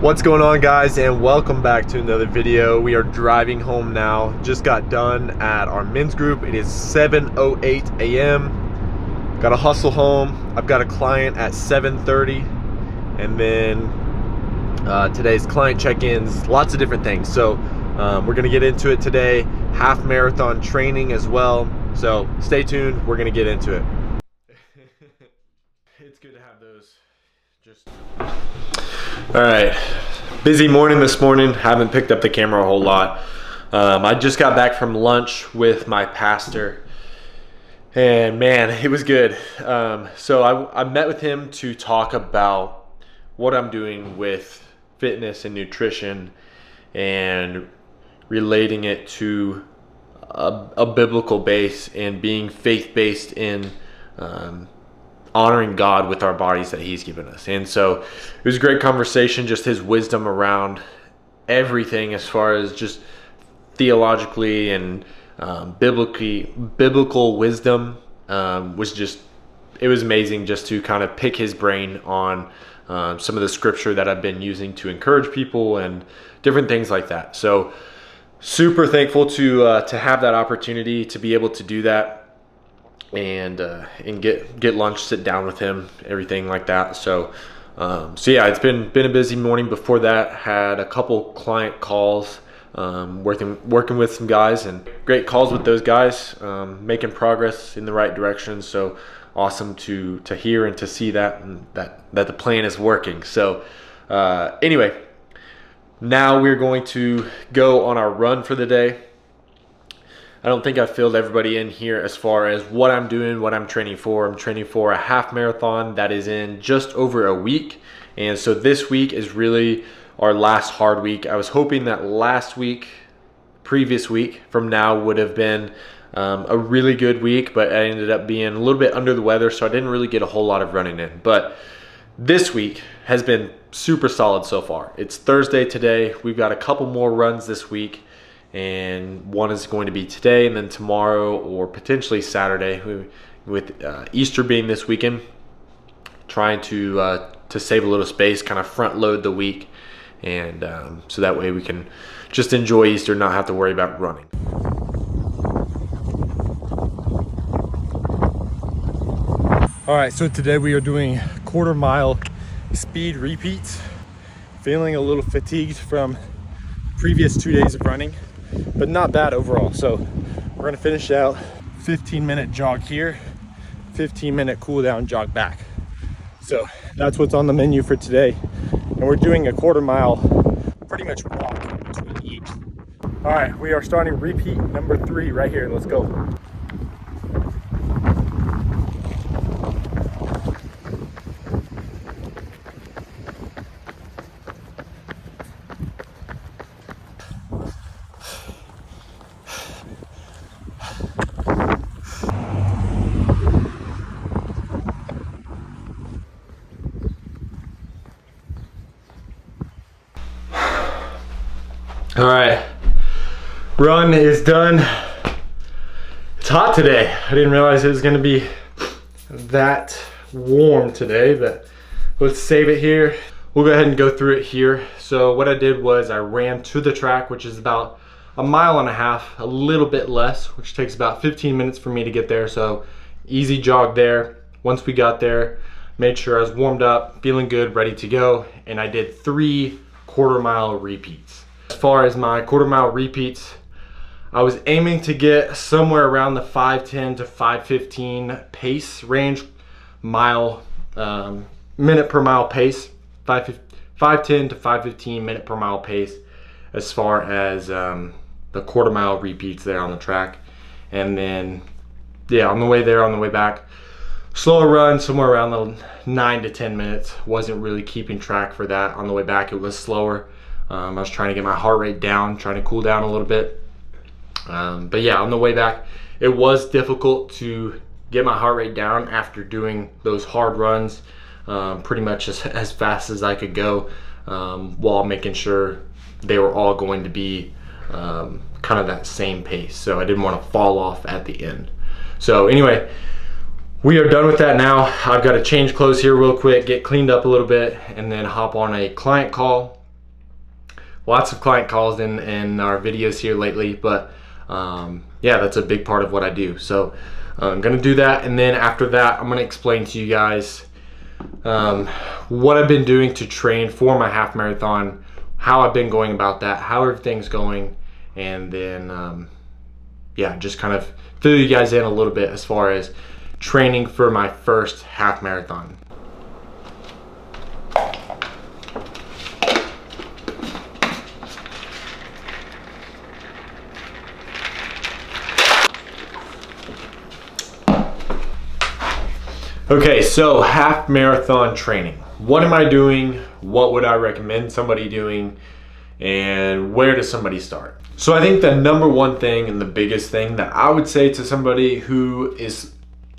What's going on, guys, and welcome back to another video. We are driving home now. Just got done at our men's group. It is 7:08 a.m. Gotta hustle home. I've got a client at 7:30, and then today's client check-ins, lots of different things. So we're gonna get into it today. Half marathon training as well. So stay tuned, we're gonna get into it. It's good to have those. All right, busy morning this morning. Haven't picked up the camera a whole lot. I just got back from lunch with my pastor, and man, it was good. So I met with him to talk about what I'm doing with fitness and nutrition and relating it to a biblical base and being faith-based in honoring God with our bodies that he's given us. And so it was a great conversation, just his wisdom around everything as far as just theologically and biblical wisdom was just, it was amazing just to kind of pick his brain on some of the scripture that I've been using to encourage people and different things like that. So super thankful to have that opportunity to be able to do that. And get lunch, sit down with him, everything like that. So yeah, it's been a busy morning. Before that, had a couple client calls, working with some guys, and great calls with those guys, making progress in the right direction. So awesome to hear and to see that, and that the plan is working. So anyway, now we're going to go on our run for the day. I don't think I filled everybody in here as far as what I'm doing, what I'm training for. I'm training for a half marathon that is in just over a week. And so this week is really our last hard week. I was hoping that last week, previous week from now would have been a really good week, but I ended up being a little bit under the weather, so I didn't really get a whole lot of running in. But this week has been super solid so far. It's Thursday today. We've got a couple more runs this week, and one is going to be today, and then tomorrow or potentially Saturday, with Easter being this weekend, trying to save a little space, kind of front load the week, and so that way we can just enjoy Easter, not have to worry about running. All right, so today we are doing quarter-mile speed repeats. Feeling a little fatigued from previous 2 days of running, but not bad overall. So we're gonna finish out 15-minute jog here, 15-minute cool down jog back. So that's what's on the menu for today. And we're doing a quarter mile, pretty much walk in between each. All right, we are starting repeat number 3 right here. Let's go. All right, run is done. It's hot today. I didn't realize it was gonna be that warm today, but let's save it here. We'll go ahead and go through it here. So what I did was I ran to the track, which is about 1.5 miles, a little bit less, which takes about 15 minutes for me to get there. So easy jog there. Once we got there, made sure I was warmed up, feeling good, ready to go. And I did 3 quarter-mile repeats. As far as my quarter-mile repeats, I was aiming to get somewhere around the 5:10 to 5:15 pace range, minute per mile pace, 5:10 to 5:15 minute per mile pace as far as the quarter-mile repeats there on the track. And then, yeah, on the way there, on the way back, slower run, somewhere around the 9 to 10 minutes. Wasn't really keeping track for that. On the way back, it was slower. I was trying to get my heart rate down, trying to cool down a little bit. But yeah, on the way back, it was difficult to get my heart rate down after doing those hard runs pretty much as fast as I could go, while making sure they were all going to be kind of that same pace. So I didn't want to fall off at the end. So anyway, we are done with that now. I've got to change clothes here real quick, get cleaned up a little bit, and then hop on a client call. lots of client calls in our videos here lately, but yeah, that's a big part of what I do. So I'm gonna do that, and then after that, I'm gonna explain to you guys what I've been doing to train for my half marathon, how I've been going about that, how everything's going, and then yeah, just kind of fill you guys in a little bit as far as training for my first half marathon. Okay, so half marathon training. What am I doing? What would I recommend somebody doing? And where does somebody start? So I think the number one thing and the biggest thing that I would say to somebody who is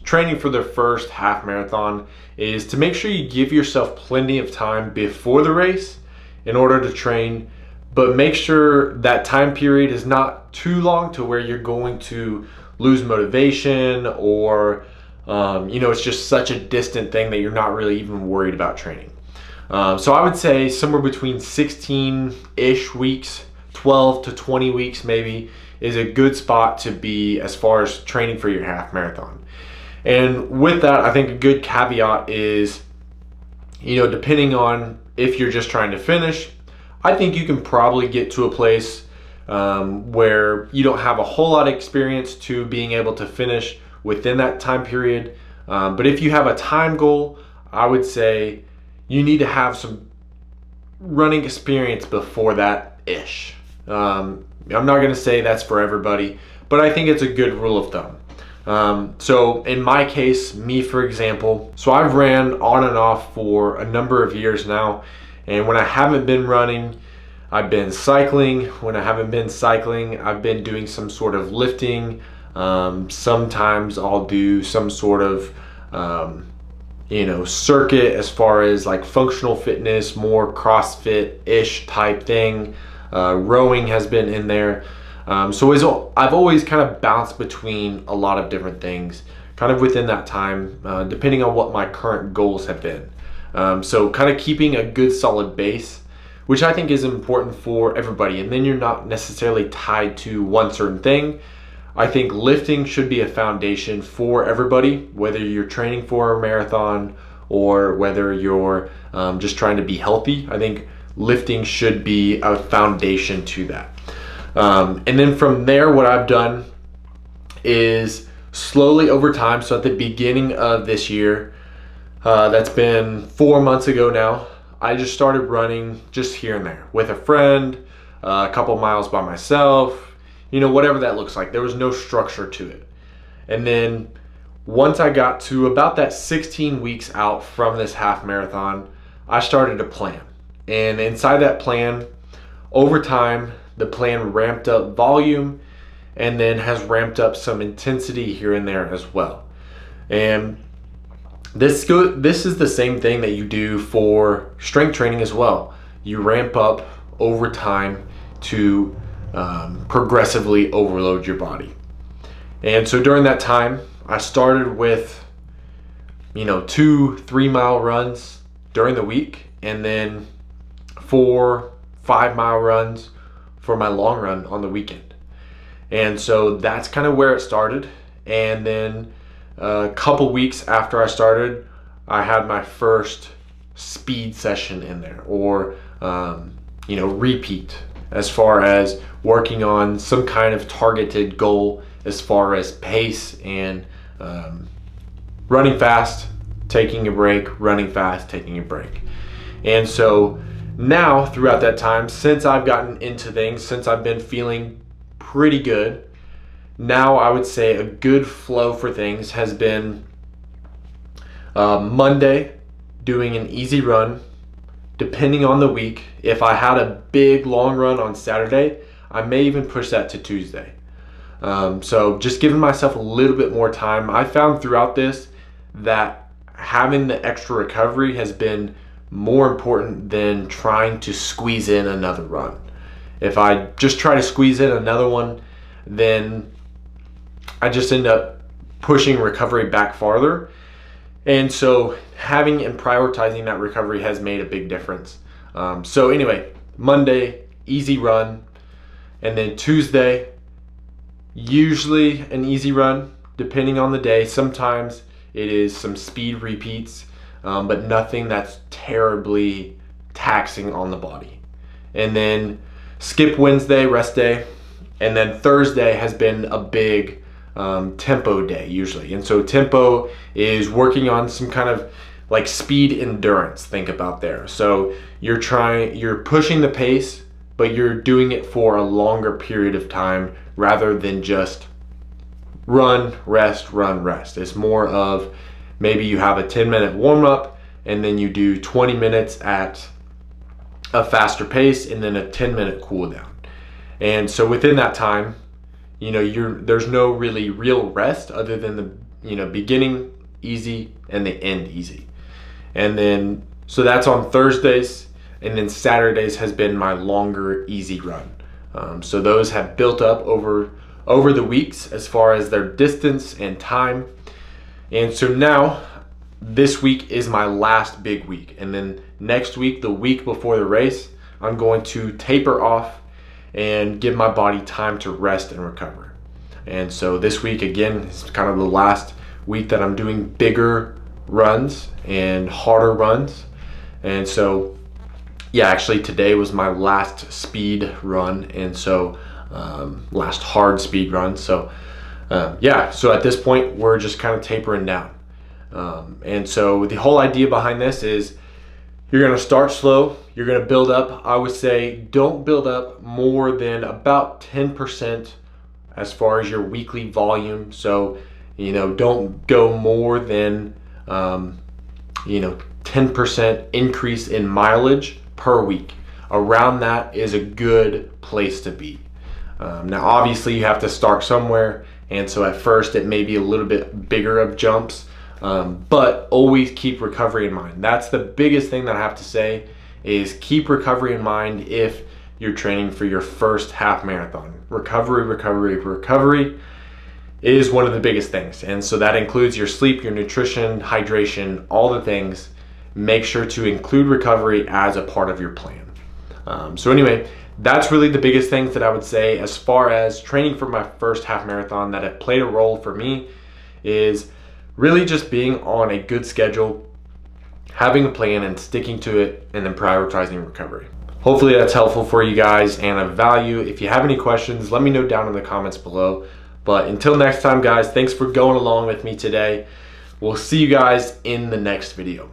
training for their first half marathon is to make sure you give yourself plenty of time before the race in order to train, but make sure that time period is not too long to where you're going to lose motivation or it's just such a distant thing that you're not really even worried about training. So I would say somewhere between 16-ish weeks, 12 to 20 weeks maybe, is a good spot to be as far as training for your half marathon. And with that, I think a good caveat is, depending on if you're just trying to finish, I think you can probably get to a place where you don't have a whole lot of experience to being able to finish within that time period. But if you have a time goal, I would say you need to have some running experience before that-ish. I'm not gonna say that's for everybody, but I think it's a good rule of thumb. So in my case, me for example, so I've ran on and off for a number of years now, and when I haven't been running, I've been cycling. When I haven't been cycling, I've been doing some sort of lifting. Sometimes I'll do some sort of circuit as far as like functional fitness, more CrossFit-ish type thing. Rowing has been in there. So I've always kind of bounced between a lot of different things kind of within that time, depending on what my current goals have been. So kind of keeping a good solid base, which I think is important for everybody, and then you're not necessarily tied to one certain thing. I think lifting should be a foundation for everybody, whether you're training for a marathon or whether you're just trying to be healthy. I think lifting should be a foundation to that. And then from there, what I've done is slowly over time. So at the beginning of this year, that's been 4 months ago now, I just started running just here and there with a friend, a couple miles by myself, whatever that looks like. There was no structure to it. And then once I got to about that 16 weeks out from this half marathon, I started a plan. And inside that plan, over time, the plan ramped up volume and then has ramped up some intensity here and there as well. And this is the same thing that you do for strength training as well. You ramp up over time to progressively overload your body. And so during that time, I started with 2-3 mile runs during the week, and then 4-5 mile runs for my long run on the weekend. And so that's kind of where it started. And then a couple weeks after I started, I had my first speed session in there, or repeat, as far as working on some kind of targeted goal as far as pace and running fast, taking a break, running fast, taking a break. And so now throughout that time, since I've gotten into things, since I've been feeling pretty good, now I would say a good flow for things has been Monday doing an easy run. Depending on the week, if I had a big long run on Saturday, I may even push that to Tuesday. So just giving myself a little bit more time. I found throughout this that having the extra recovery has been more important than trying to squeeze in another run. If I just try to squeeze in another one, then I just end up pushing recovery back farther. And so having and prioritizing that recovery has made a big difference. So anyway, Monday, easy run. And then Tuesday, usually an easy run, depending on the day. Sometimes it is some speed repeats, but nothing that's terribly taxing on the body. And then skip Wednesday, rest day. And then Thursday has been a big tempo day usually. And so tempo is working on some kind of like speed endurance, think about there. So you're pushing the pace, but you're doing it for a longer period of time rather than just run, rest, run, rest. It's more of maybe you have a 10-minute warm up and then you do 20 minutes at a faster pace and then a 10-minute cool down. And so within that time, there's no really real rest other than the beginning easy and the end easy. And then so that's on Thursdays, and then Saturdays has been my longer easy run. So those have built up over the weeks as far as their distance and time. And so now this week is my last big week, and then next week, the week before the race, I'm going to taper off and give my body time to rest and recover. And so this week again is kind of the last week that I'm doing bigger runs and harder runs. And so actually today was my last speed run, and so last hard speed run. So so at this point we're just kind of tapering down. And so the whole idea behind this is you're going to start slow, you're going to build up. I would say don't build up more than about 10% as far as your weekly volume. So don't go more than 10% increase in mileage per week. Around that is a good place to be. Now obviously you have to start somewhere, and so at first it may be a little bit bigger of jumps, but always keep recovery in mind. That's the biggest thing that I have to say, is keep recovery in mind if you're training for your first half marathon. Recovery is one of the biggest things, and so that includes your sleep, your nutrition, hydration, all the things. Make sure to include recovery as a part of your plan. So anyway, that's really the biggest things that I would say as far as training for my first half marathon that have played a role for me, is really just being on a good schedule, having a plan and sticking to it, and then prioritizing recovery. Hopefully that's helpful for you guys and of value. If you have any questions, let me know down in the comments below. But until next time, guys, thanks for going along with me today. We'll see you guys in the next video.